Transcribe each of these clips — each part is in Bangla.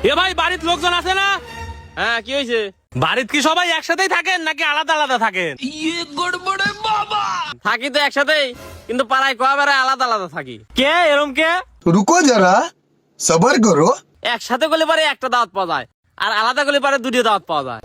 এ ভাই বাড়িতে লোকজন আছে না? হ্যাঁ কি হয়েছে? বাড়িতে কি সবাই একসাথেই থাকেন নাকি আলাদা আলাদা থাকেন? থাকি তো একসাথেই, কিন্তু পাড়ায় কয়বারে আলাদা আলাদা থাকি। কে এরম কে? रुको जरा सबर करो। একসাথে গেলে পারে একটা দাওয়াত পাওয়া যায়, আর আলাদা গেলে পারে দুটো দাওয়াত পাওয়া যায়।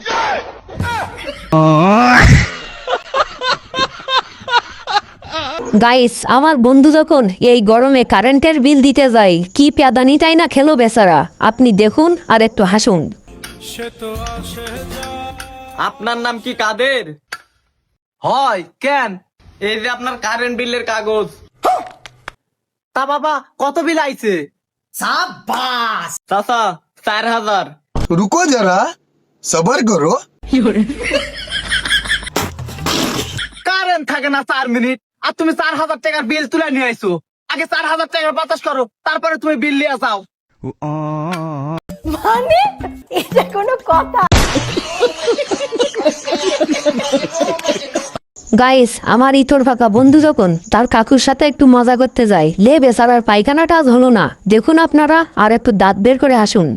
গাইস, আমার বন্ধু যখন এই গরমে কারেন্টের বিল দিতে যায় কি প্যাদানিটাই না খেলো বেচারা। আপনি দেখুন আর একটু হাসুন। আপনার নাম কি কাদের? হয় কেন? এই যে আপনার কারেন্ট বিলের কাগজ। তা বাবা কত বিল আইছে? চাচা 4000। रुको जरा सबर करो। কারেন্ট থাকে না 4 মিনিট আর তুমি 4000 টাকার বিল তুলে নিয়ে আইছো। আগে 4000 টাকার বাতাস করো, তারপরে তুমি বিল নিয়ে যাও। মানে এটা কোনো কথা? গাইস, আমার ইতর ফাঁকা বন্ধু যখন তার কাকুর সাথে একটু মজা করতে যায়, লে বেচারার পায়খানাটা আজ হলো না। দেখুন আপনারা আর একটু দাঁত বের করে হাসুন।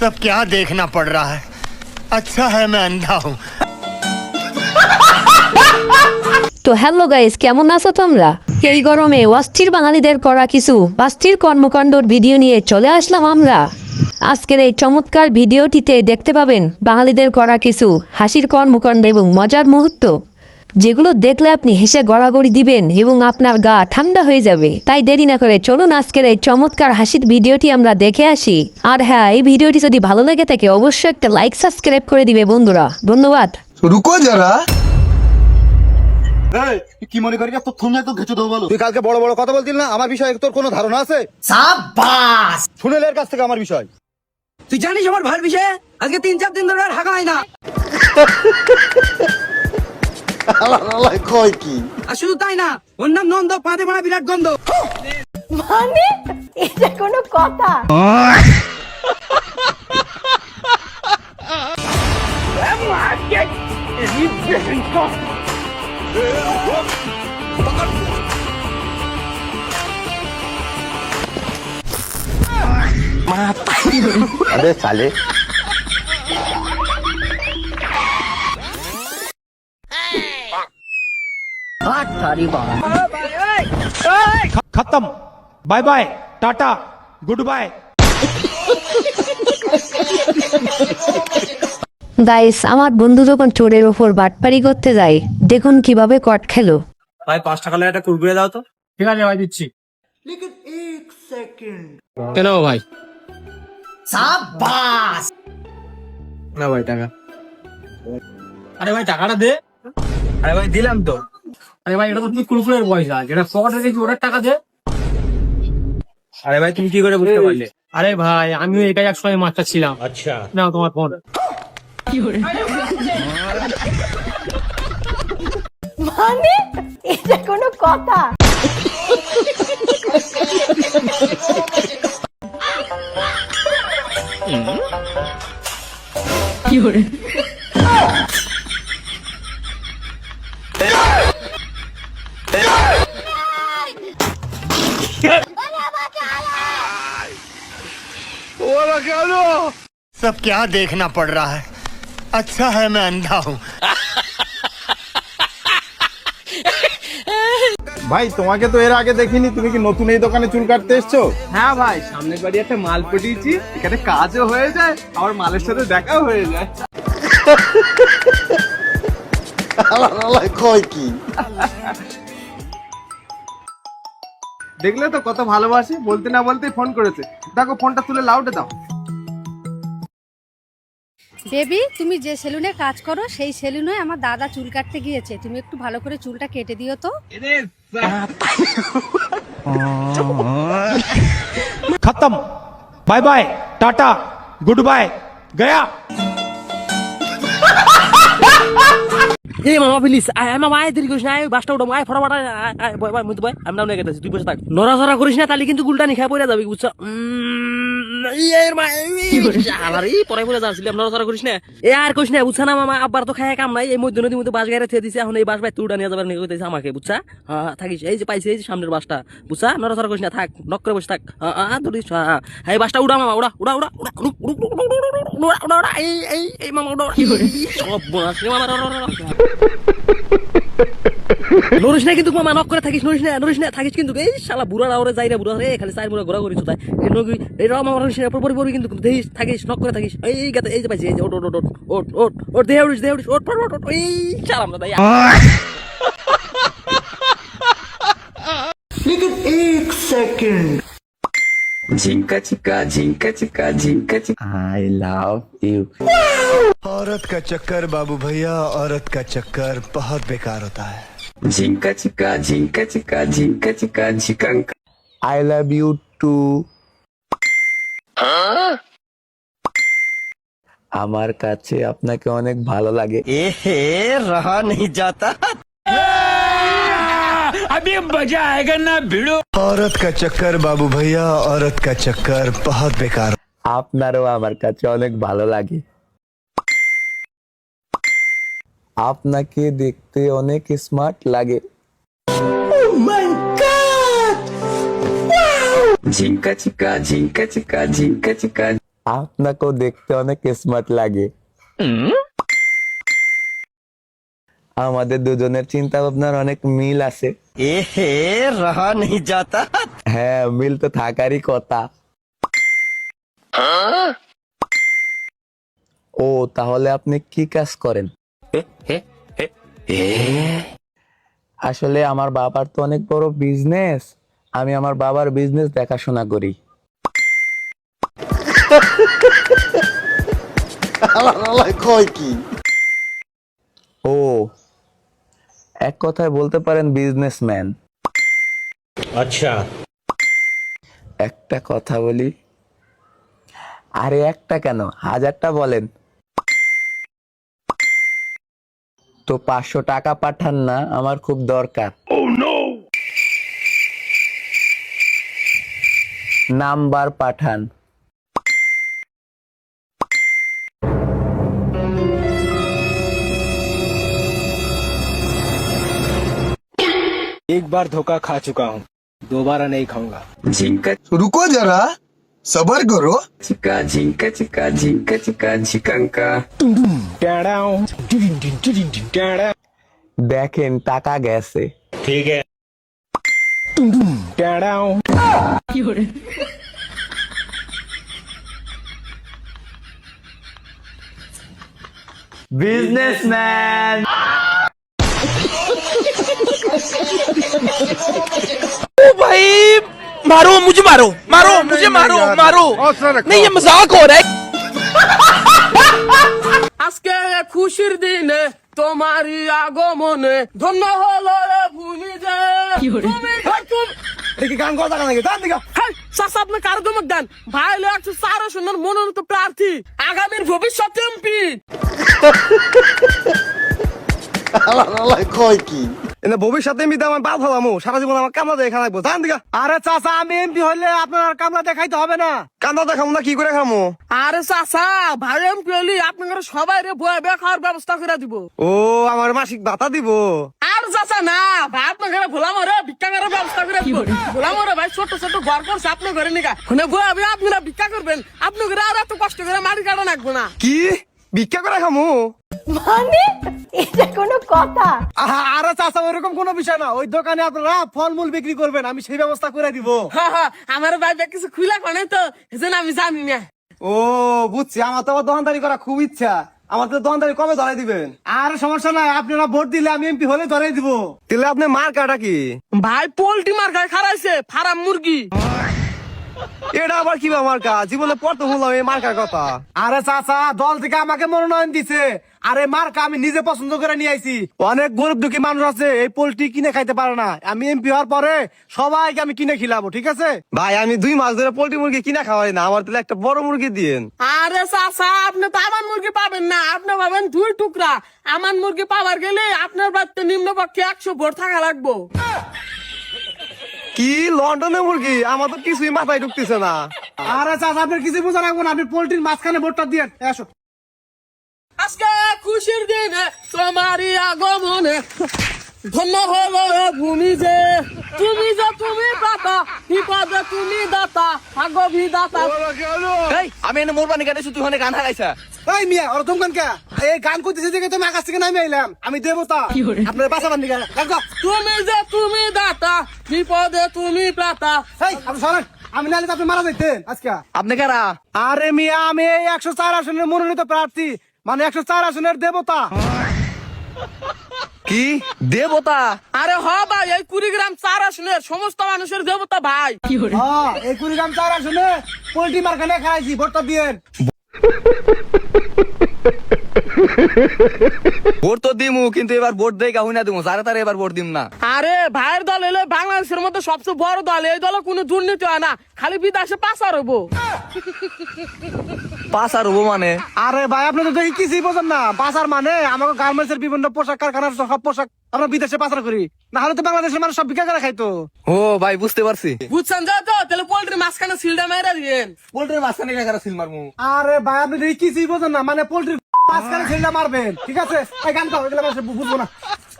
सब क्या देखना पड़ रहा है। अच्छा है मैं अंधा हूँ। তো হ্যালো গাইস, কেমন আছো তোমরা? এই গরমে অস্থির বাঙালিদের করা কিছু অস্থির কর্মকাণ্ডর ভিডিও নিয়ে চলে আসলাম আমরা। আজকের এই চমৎকার ভিডিওটিতে দেখতে পাবেন বাঙালিদের করা কিছু হাসির কর্মকাণ্ড এবং মজার মুহূর্ত, যেগুলো দেখলে আপনি হেসে গড়াগড়ি দিবেন এবং আপনার গা ঠান্ডা হয়ে যাবে। তাই দেরি না করে চলুন আজকের এই চমৎকার হাসির ভিডিওটি আমরা দেখে আসি। আর হ্যাঁ, এই ভিডিওটি যদি ভালো লেগে থাকে অবশ্যই একটা লাইক সাবস্ক্রাইব করে দিবে বন্ধুরা। ধন্যবাদ। रुको जरा কি মনে করি তোর থুমে তো ঘেচে দেবো বলো। তুই কালকে বড় বড় কথা বলছিল না, আমার বিষয়ে তোর কোনো ধারণা আছে? সাবাস, শুনে এর কাছ থেকে আমার বিষয়। তুই জানিস আমার ভাইয়ের বিষয়ে আজকে 3-4 দিন ধরে আর হাগা হয় না। কয় কি? আর শুধু তাই না, ওর নাম নন্দ, পাতে মারা বিরাট গন্ধ। মানে এটা কোনো কথা? अबे साले खत्म। बाय बाय, टाटा, गुड बाय। গাইস, আমার বন্ধু যখন চোরের ওপর বাটপারি করতে যায় দেখুন কিভাবে কট খেলো। ভাই 5 টাকা লাগে একটা কুরকুরে দাও তো। ঠিক আছে ভাই, দিচ্ছি। কেন ভাই? সাবাস। না ভাই টাকা। আরে ভাই টাকাটা দে। আরে ভাই দিলাম তো। আরে ভাই এটা তো তুমি কুরকুরের পয়সা, যেটা পকেটে রেখেছি ওটার টাকা দে। আরে ভাই তুমি কি করে বুঝতে পারলে? আরে ভাই আমিও একাই এক সময় মাস্টার ছিলাম। আচ্ছা নাও তোমার ফোন। মানে এটা কোনো কথা? सब क्या देखना पड़ रहा है। अच्छा है मैं अंधा हूँ। ভাই তোমাকে তো এর আগে দেখিনি, তুমি কি নতুন এই দোকানে চুল কাটতে এসছো? হ্যাঁ ভাই, সামনের বাড়ি একটা মাল পটিয়েছি, এখানে কাজও হয়ে যায় আবার মালের সাথে দেখাও হয়ে যায়। কয় কি? দেখলে তো কত ভালোবাসি, বলতে না বলতে ফোন করেছে। দেখো ফোনটা তুলে লাউডে দাও। বেবি, তুমি যে সেলুনে কাজ করো সেই সেলুনে আমার দাদা চুল কাটতে গিয়েছে, তুমি একটু ভালো করে চুলটা কেটে দিও তো। खत्म। बाय बाय, टाटा, गुड बाय, गया। এই মামা প্লিজ আয় মামা আয় দেরি করিস না আয় বাসটা উঠাম আয় ফটাফট আয় বয় বয় মুই তো বয় আমি নাম নিয়ে গেছি তুই বসে থাক নড়াচড়া করিস না তাহলে কিন্তু গুলটা নিখা পড়ে যাবি বুঝছো নড়াচড়া করিস না এ আর করিস না বুঝছা না মামা আব্বার তো খায় কাম নাই এই মধ্যে নদীর মধ্যে বাস গাড়ি থেকে দিছে এখন এই বাস ভাই তুড়া নিয়ে যাবার নিয়ে আমাকে বুঝছা হ্যাঁ থাকিস এই যে পাইছে এই যে সামনের বাসটা বুঝছা নড়াচড়া করিস না থাক নক করে বসে থাক ধরিস হ্যাঁ এই বাসটা উড়া মামা উড়া উড়া উড়া উড়া উড়া উড়া উড়া এই মামা উড়া সব বোনাস রে মামা নরিস না কিন্তু মামা নক করে থাকিস নরিস না থাকিস কিন্তু এই শালা বুড়া রাওরে যাই না বুড়া রে খালি চার বুড়া ঘোরা করিস তাই এই নগি এই রাও মামা নরিস না পরি কিন্তু দেখিস থাকিস নক করে থাকিস এই গাতে এই যে পাইছি এই যে ওট ওট ওট ওট ওট ওট দেউড়িস ওট ওট ওট এই শালা আমরা তাই लेकिन एक सेकंड झिंका चिका झिंका चिका झिंका चिका आई लव यू औरत का चक्कर बाबू भैया औरत का चक्कर बहुत बेकार होता है झिंका चिका झिंका चिका झिंका चिका झिकंका आई लव यू टू আমার কাছে আপনাকে অনেক ভালো লাগে এ রহা नहीं जाता अभी मजा आएगा ना भिड़ो। औरत का चक्कर बाबू भैया औरत का चक्कर बहुत बेकार আপনারও আমার কাছে অনেক ভালো লাগে আপনাকে দেখতে অনেক স্মার্ট লাগে झिंका चिका झिंका चिका झिंका चिका আপনাকেও দেখতে অনেক স্মার্ট লাগে আমাদের দুজনের চিন্তা ভাবনার অনেক মিল আছে এ রহা नहीं जाता হ্যাঁ মিল তো থাকারই কথা ও তাহলে আপনি কি কাজ করেন আসলে আমার বাবার তো অনেক বড় বিজনেস আমি আমার বাবার বিজনেস দেখাশোনা করি ও এক কথায় বলতে পারেন বিজনেসম্যান अच्छा একটা কথা বলি আরে একটা কেন হাজারটা বলেন তো 500 টাকা পাঠান না আমার খুব দরকার নাম্বার পাঠান एक बार धोखा खा चुका हूँ दोबारा नहीं खाऊंगा झिंका रुको जरा सबर करो चिका झिंका चिका झिंका चिका झिकंका দেখেন টাকা গেছে ठीक है বিজনেসম্যান भाई मारो मुझे मारो मारो मुझे मारो मारो नहीं ये मजाक हो रहा है আজকে খুশির দিনে তোমারই আগমনে ধন্য হলো রে ভূমি যে তুমি গান কথা নাকি গান দিগা চাচা আপনি কার দমক দেন ভাই হলো 104 আসনের মনোনীত প্রার্থী আগামীর ভবিষ্যৎ এমপি এনে ভবিষ্যতে এমপি আমার বাদ হলাম সারা জীবন আমার কামলা দেখা লাগবো জান দিগা আরে চাচা আমি এমপি হইলে আপনার কামলা দেখাইতে হবে না কামলা দেখাবো না কি করে খামো আরে চাচা ভাই এমপি হইলি আপনাদের সবাই রে বয়ে বে খাওয়ার ব্যবস্থা করে দিব ও আমার মাসিক ভাতা দিব আর চাচা না ভাই আপনাদের ভোলাম রে ভিক্ষা করার ব্যবস্থা করে দিব ভোলাম রে ভাই ছোট ছোট ঘর করছে আপনার ঘরে নিকা শুনে বয়ে বে আপনারা ভিক্ষা করবেন আপনাদের আর এত কষ্ট করে মাটি কাটা লাগবে না কি ভিক্ষা করে খামু মানে এটা কোনো কথা? আরে চাচা ওরকম কোনো বিষয় না ওই দোকানে আপনারা ফলমূল বিক্রি করবেন আমি সেই ব্যবস্থা করে দিব আমার ভাই কিছু খুলা কোনে তো এজন্য আমি জানি না ও বুঝছি আমার তো আবার দোকানদারি করা খুব ইচ্ছা আমার তো দোকানদারি কবে ধরাই দিবেন আর সমস্যা নাই আপনারা ভোট দিলে আমি এমপি হলে ধরাই দিব তাহলে আপনি মার কাটা কি ভাই পোল্ট্রি মার্কায় খারাইছে ফার্ম মুরগি এটা আবার কি মার্কা? জীবনে প্রথম হলাম এই মার্কার কথা। আরে চাচা, দল থেকে আমাকে মনোনয়ন দিছে, আরে মার্কা আমি নিজে পছন্দ করে নিয়ে আইছি। অনেক গরিব দুঃখী মানুষ আছে এই পোল্ট্রি কিনে খাইতে পারে না, আমি এমপি হওয়ার পরে সবাইকে আমি কিনে খিলাবো, ঠিক আছে? ভাই আমি 2 মাস ধরে পোল্ট্রি মুরগি কিনা খাওয়াই না, আমার তাহলে একটা বড় মুরগি দিয়েন। আরে চাচা, আপনি তো আমার মুরগি পাবেন না, আপনি পাবেন 2 টুকরা। আমার মুরগি পাওয়ার গেলে আপনার বাড়িতে নিম্নপক্ষে 100 ভোট থাকা লাগবো। কি লন্ডনে মুরগি? আমার তো কিছুই মাথায় ঢুকতেছে না। আরে চাচা আপনার কিছু বোঝা রাখবো না, আপনি পোল্ট্রির মাঝখানে ভোটটা দিয়ে আসো। আজকে খুশির দিনে তোমারই আগমনে ধন্য হলো ভূমি যে তুমি দাতা, বিপদে তুমি দাতা, ভাগ্য বিধাতা। আমি এনে মোরবানি গাড়ি তুই গান হারাইছা। এই মিয়া ওর দমকান কে? এই গান করতেছে যে তুমি আকাশ থেকে নামে আইলাম, আমি দেবতা, আপনার বাঁচাবার নিকে লাগো। তুমি দাতা, বিপদে তুমি প্রাতা। এই আপনি সরেন, আমি নালে তো আপনি মারা যাইতেন আজকে। আপনি কারা? আরে মিয়া আমি এই 104 আসনের মনোনীত প্রার্থী, মানে 104 আসনের দেবতা। কি দেবতা? আরে হ ভাই, এই কুড়িগ্রাম 4 আসনের সমস্ত মানুষের দেবতা ভাই। হ্যাঁ এই কুড়িগ্রাম 4 আসনে পোল্ট্রি মার্কানে খাইছি, ভোটটা দিয়েন। ভোট তো দিমু, কিন্তু এবার ভোট দেই কাহুই না দিমু, যারা তারা এবার ভোট দিম না। আরে ভাইয়ের দল হলো বাংলাদেশের মধ্যে সবচেয়ে বড় দল, এই দলে কোনো দুর্নীতি হয় না, খালি বিদেশে পাচার হবো। পাচার হবো মানে? আরে ভাই আপনি তো দেখি কিছুই বোঝেন না। পাচার মানে আমাকে গার্মেন্টস এর বিভিন্ন পোশাক কারখানার সব পোশাক আমরা বিদেশে পাচার করি, না হলে তো বাংলাদেশের মানুষ সব বিক্রি করে খাইতো। ও ভাই বুঝতে পারছি। বুঝছেন যা তো, তাহলে পোল্ট্রির মাঝখানে সিলটা মেরে দিয়েন। পোল্ট্রির মাঝখানে কারা সিল মারমু? আরে ভাই আপনি দেখি কিছুই বোঝেন না, মানে পোল্ট্রির মাঝখানে সিলটা মারবেন, ঠিক আছে? এই গান গাও, এগুলো মানুষ বুঝবো না।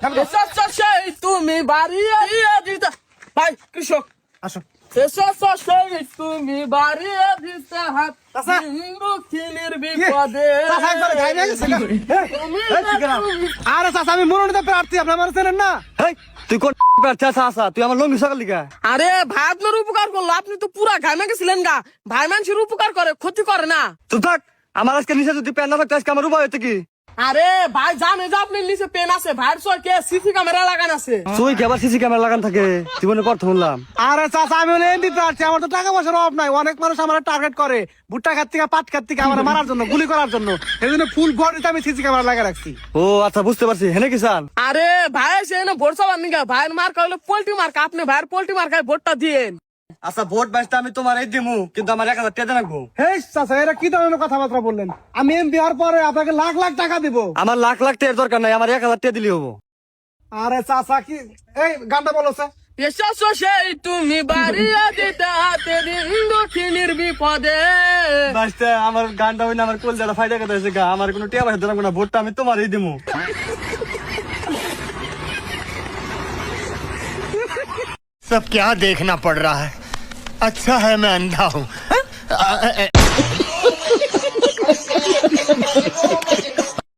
গান গাও। সেই তুমি বাড়িয়ে দিতে ভাই কৃষক আসো। তুমি বাড়িয়ে দিতে হাত চাচা। দক্ষিণের বিপদে। চাচা একবার গায়ে নিয়ে গেছে গা। আরে চাচা আমি মনোনীত প্রার্থী, আপনি আমার চেনেন না? তুই কোন প্রার্থী? চাচা তুই আমার লঙ্গি সকাল লিখা। আরে ভাই আপনার উপকার করলো, আপনি তো পুরা ঘামে গেছিলেন গা। ভাই মানুষের উপকার করে, ক্ষতি করে না। তুই থাক, আমার আজকে নিচে যদি প্যান না থাকতো আজকে আমার উপায় হতো কি? আরে ভাই জানে যে আপনার নিচে পেন আছে, ভাইয়ের চোখে সিসি ক্যামেরা লাগানো আছে। তুই কি আবার সিসি ক্যামেরা লাগান থাকে? জীবনে প্রথম শুনলাম। আরে চাচা আমি হলো এমপি প্রার্থী, আমার তো টাকা পয়সার অভাব নাই। অনেক মানুষ আমার টার্গেট করে ভুট্টা খাত থেকে পাট খাত থেকে আমার মারার জন্য, গুলি করার জন্য। এই জন্য ফুল বডিতে আমি সিসি ক্যামেরা লাগা রাখছি। ও আচ্ছা বুঝতে পারছি। হেনে কি চান? আরে ভাই সে না ভোট চাবার নিগা, ভাইয়ের মার্কা হলো পোল্ট্রি মার্কা, আপনি ভাইয়ের পোল্ট্রি মার্কায় ভোটটা দিয়েন। আচ্ছা ভোট বাঁচতে আমি তোমার এই দিমু, কিন্তু আমার 1000 টাকা রাখবো। হেই চাচা এরা কি ধরনের কথাবার্তা বললেন? আমি এমপি হওয়ার পরে আপনাকে লাখ লাখ টাকা দিব। আমার লাখ লাখ টাকার দরকার নাই, আমার 1000 টাকা দিলেই হবো। আরে চাচা কি এই গানটা বলো স্যার। এসো সেই তুমি বাড়িয়ে দিতে হাতে দক্ষিণের বিপদে। বাঁচতে আমার গানটা হইনা আমার কলজাটা ফায়দা কথা হয়েছে গা, আমার কোনো টাকা পয়সা দরকার না, ভোটটা আমি তোমারই দিমু। सब क्या देखना पड़ रहा है? अच्छा है मैं अंधा हूँ।